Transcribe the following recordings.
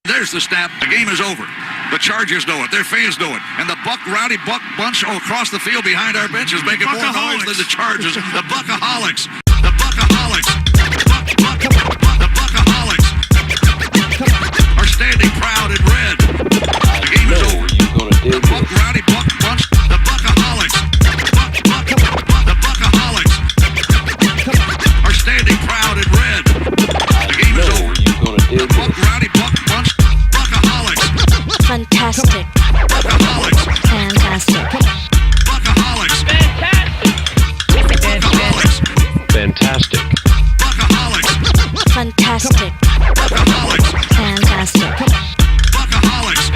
There's the snap. The game is over. The Chargers know it. Their fans know it. And the Rowdy Buck bunch across the field behind our bench is making more noise than the Chargers. The Buccaholics. The Buccaholics. The Buccaholics are standing proud in red. The game is over. The Rowdy Buck bunch. The Buccaholics. The Buccaholics are standing proud in red. The game is over. The Rowdy Buck bunch. Fan-Tastic. Buccaholics. Fan-Tastic. Buccaholics. Fantastic. Buccaholics. Fan-Tastic. Buccaholics. Fan-Tastic. Buccaholics.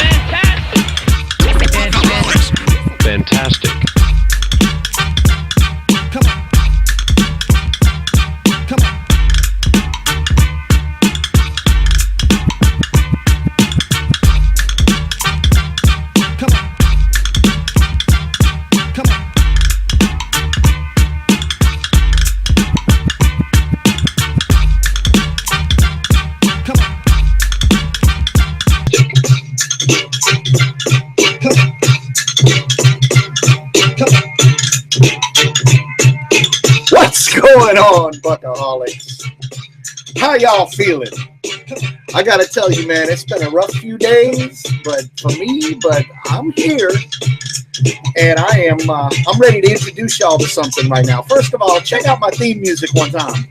Fantastic. Fantastic. What's going on, Buccaholics? How y'all feeling? I gotta tell you, man, it's been a rough few days, but I'm here, and I'm ready to introduce y'all to something right now. First of all, check out my theme music one time.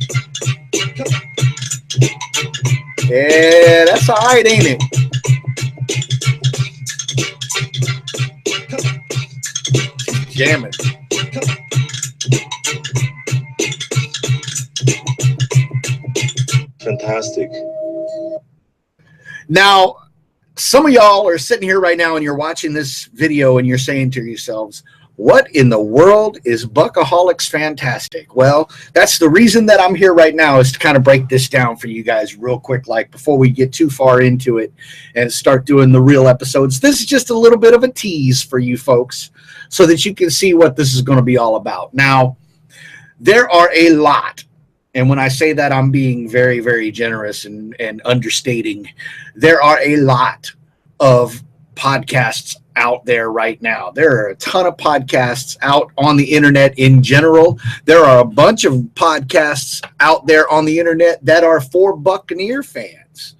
Yeah, that's all right, ain't it? Jamming. Fantastic. Now, some of y'all are sitting here right now and you're watching this video and you're saying to yourselves, what in the world is Buccaholics Fan-Tastic? Well, that's the reason that I'm here right now, is to kind of break this down for you guys real quick, like before we get too far into it and start doing the real episodes. This is just a little bit of a tease for you folks so that you can see what this is going to be all about. Now, there are a lot. And when I say that, I'm being very, very generous and understating. There are a lot of podcasts out there right now. There are a ton of podcasts out on the internet in general. There are a bunch of podcasts out there on the internet that are for Buccaneer fans.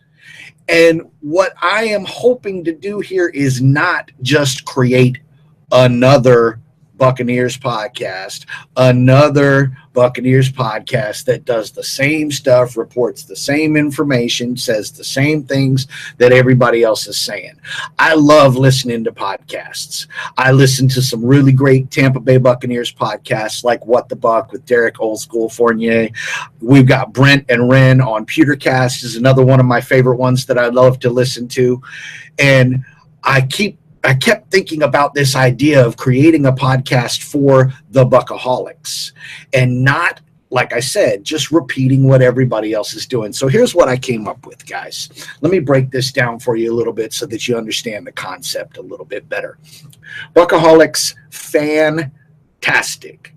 And what I am hoping to do here is not just create another Buccaneers podcast, another Buccaneers podcast that does the same stuff, reports the same information, says the same things that everybody else is saying. I love listening to podcasts. I listen to some really great Tampa Bay Buccaneers podcasts like What the Buck with Derek Old School Fournier. We've got Brent and Ren on Pewtercast is another one of my favorite ones that I love to listen to. And I kept thinking about this idea of creating a podcast for the Buccaholics and not, like I said, just repeating what everybody else is doing. So here's what I came up with, guys. Let me break this down for you a little bit so that you understand the concept a little bit better. Buccaholics Fan-Tastic.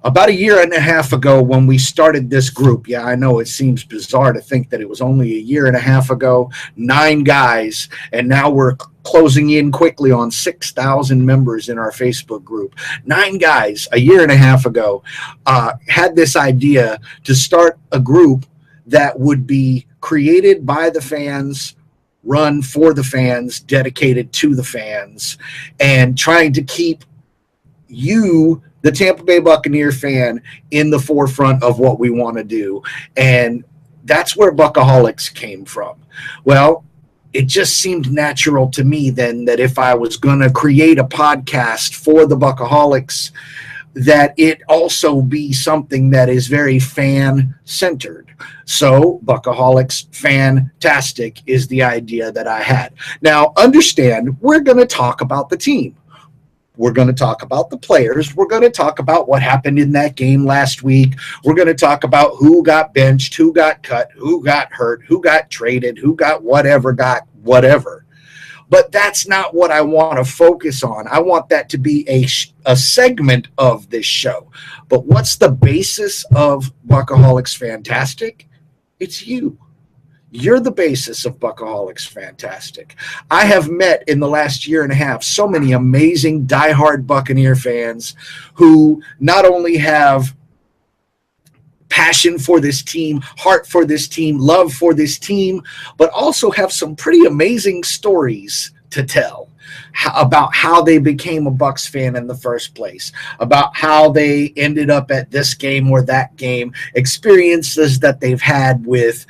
About a year and a half ago when we started this group, yeah, I know it seems bizarre to think that it was only a year and a half ago, 9 guys, and now we're closing in quickly on 6,000 members in our Facebook group. 9 guys a year and a half ago had this idea to start a group that would be created by the fans, run for the fans, dedicated to the fans, and trying to keep you, the Tampa Bay Buccaneer fan, in the forefront of what we want to do. And that's where Buccaholics came from. Well, it just seemed natural to me then that if I was going to create a podcast for the Buccaholics, that it also be something that is very fan-centered. So Buccaholics Fan-Tastic is the idea that I had. Now, understand, we're going to talk about the team. We're going to talk about the players. We're going to talk about what happened in that game last week. We're going to talk about who got benched, who got cut, who got hurt, who got traded, who got whatever. But that's not what I want to focus on. I want that to be a segment of this show. But what's the basis of Buccaholics Fan-Tastic? It's you. You're the basis of Buccaholics Fan-Tastic. I have met in the last year and a half so many amazing diehard Buccaneer fans who not only have passion for this team, heart for this team, love for this team, but also have some pretty amazing stories to tell about how they became a Bucs fan in the first place, about how they ended up at this game or that game, experiences that they've had with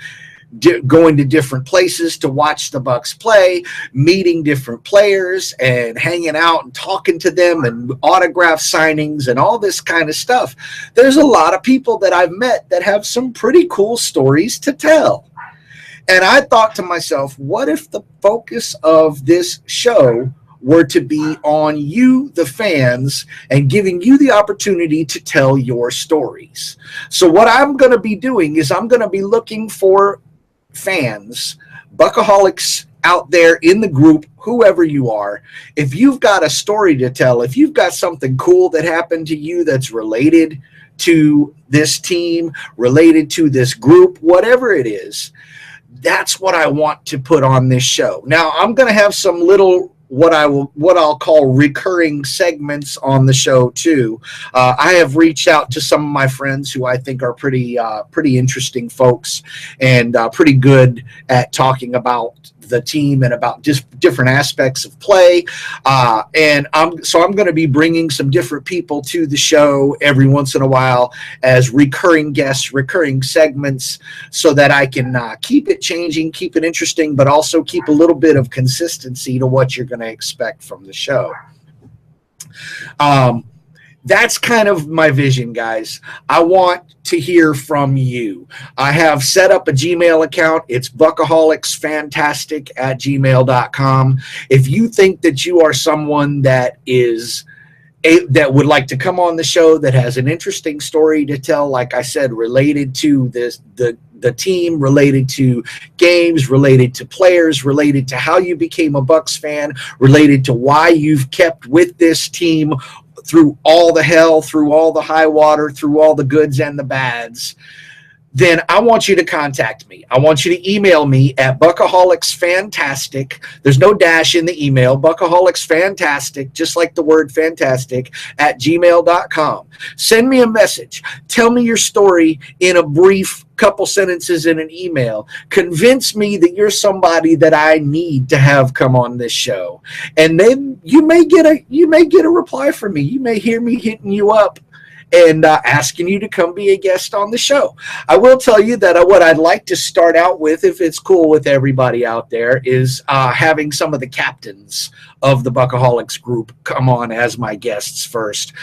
going to different places to watch the Bucs play, meeting different players and hanging out and talking to them and autograph signings and all this kind of stuff. There's a lot of people that I've met that have some pretty cool stories to tell. And I thought to myself, what if the focus of this show were to be on you, the fans, and giving you the opportunity to tell your stories? So what I'm going to be doing is I'm going to be looking for fans, Buccaholics out there in the group, whoever you are. If you've got a story to tell, if you've got something cool that happened to you that's related to this team, related to this group, whatever it is, that's what I want to put on this show. Now, I'm going to have some little what I'll call recurring segments on the show too. I have reached out to some of my friends who I think are pretty interesting folks and pretty good at talking about the team and about just different aspects of play. And I'm going to be bringing some different people to the show every once in a while as recurring guests, recurring segments, so that I can keep it changing, keep it interesting, but also keep a little bit of consistency to what you're going to expect from the show. That's kind of my vision, guys. I want to hear from you. I have set up a Gmail account. It's buccaholicsfantastic@gmail.com. If you think that you are someone that would like to come on the show, that has an interesting story to tell, like I said, related to the team, related to games, related to players, related to how you became a Bucs fan, related to why you've kept with this team through all the hell, through all the high water, through all the goods and the bads, then I want you to contact me. I want you to email me at Buccaholicsfantastic. There's no dash in the email. Buccaholicsfantastic, just like the word fantastic, @gmail.com. Send me a message. Tell me your story in a brief couple sentences in an email. Convince me that you're somebody that I need to have come on this show. And then you may get a reply from me. You may hear me hitting you up and asking you to come be a guest on the show. I will tell you that what I'd like to start out with, if it's cool with everybody out there, is having some of the captains of the Buccaholics group come on as my guests first.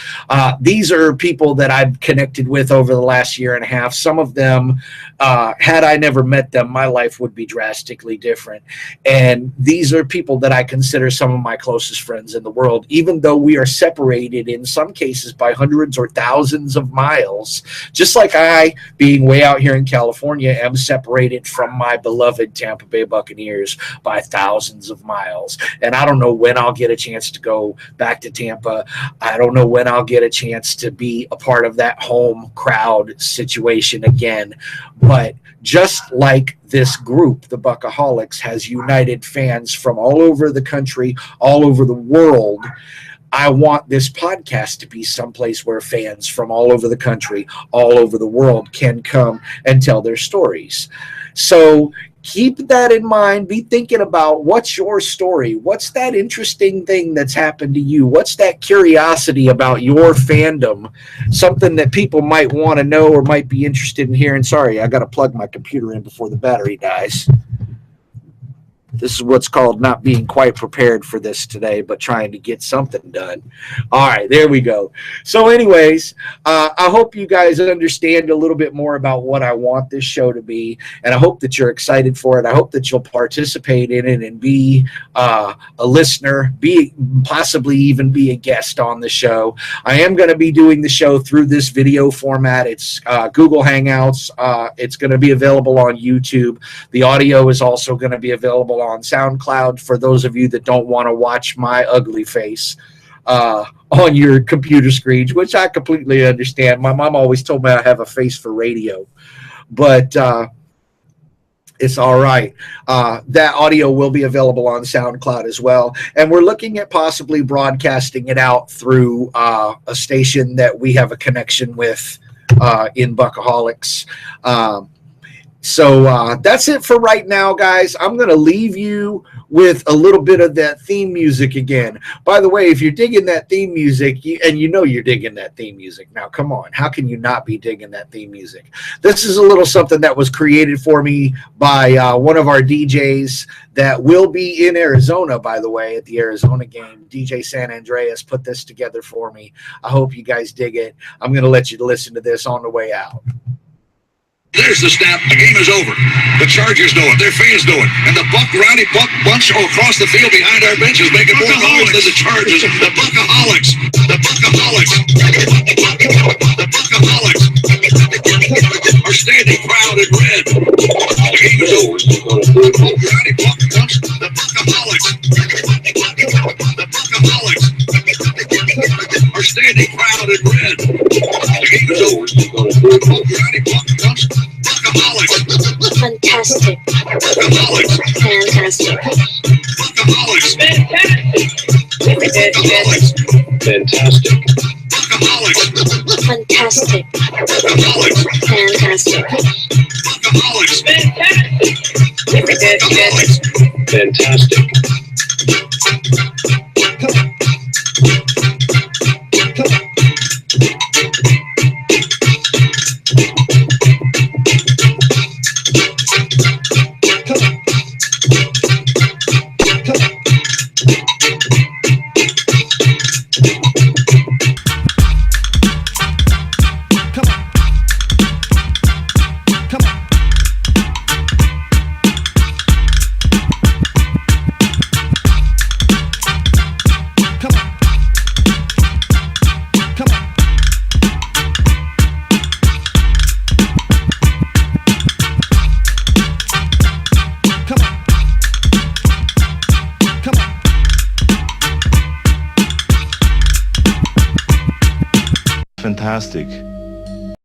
These are people that I've connected with over the last year and a half. Some of them, had I never met them, my life would be drastically different. And these are people that I consider some of my closest friends in the world, even though we are separated in some cases by hundreds or thousands of miles, just like I, being way out here in California, am separated from my beloved Tampa Bay Buccaneers by thousands of miles. And I don't know when I'll get a chance to go back to Tampa. I don't know when I'll get a chance to be a part of that home crowd situation again. But just like this group, the Buccaholics, has united fans from all over the country, all over the world, I want this podcast to be someplace where fans from all over the country, all over the world can come and tell their stories. So keep that in mind. Be thinking about, what's your story? What's that interesting thing that's happened to you? What's that curiosity about your fandom? Something that people might want to know or might be interested in hearing. Sorry, I got to plug my computer in before the battery dies. This is what's called not being quite prepared for this today, but trying to get something done. All right, there we go. So anyways, I hope you guys understand a little bit more about what I want this show to be, and I hope that you're excited for it. I hope that you'll participate in it and be a listener, possibly even be a guest on the show. I am going to be doing the show through this video format. It's Google Hangouts. It's going to be available on YouTube. The audio is also going to be available on SoundCloud for those of you that don't want to watch my ugly face on your computer screens, which I completely understand. My mom always told me I have a face for radio. But It's all right. That audio will be available on SoundCloud as well. And we're looking at possibly broadcasting it out through a station that we have a connection with in Buccaholics. So that's it for right now, guys. I'm going to leave you with a little bit of that theme music again. By the way, if you're digging that theme music, and you know you're digging that theme music, now come on, how can you not be digging that theme music? This is a little something that was created for me by one of our DJs that will be in Arizona, by the way, at the Arizona game. DJ San Andreas put this together for me. I hope you guys dig it. I'm going to let you listen to this on the way out. There's the snap. The game is over. The Chargers know it. Their fans know it. And the rowdy Buck bunch across the field behind our benches making more noise than the Chargers. The Buccaholics. The Buccaholics. The Buccaholics are standing proud in red. The game is over. The rowdy Buck bunch. The Buccaholics. The Buccaholics are standing proud in red. The game is over. The rowdy Buck bunch. Buccaholics. Fan-Tastic. Buccaholics. Fan-Tastic. Buccaholics. Fantastic. Buccaholics. Buccaholics. Fantastic. Buccaholics. Fantastic. Buccaholics. Buccaholics. Fantastic. Fantastic.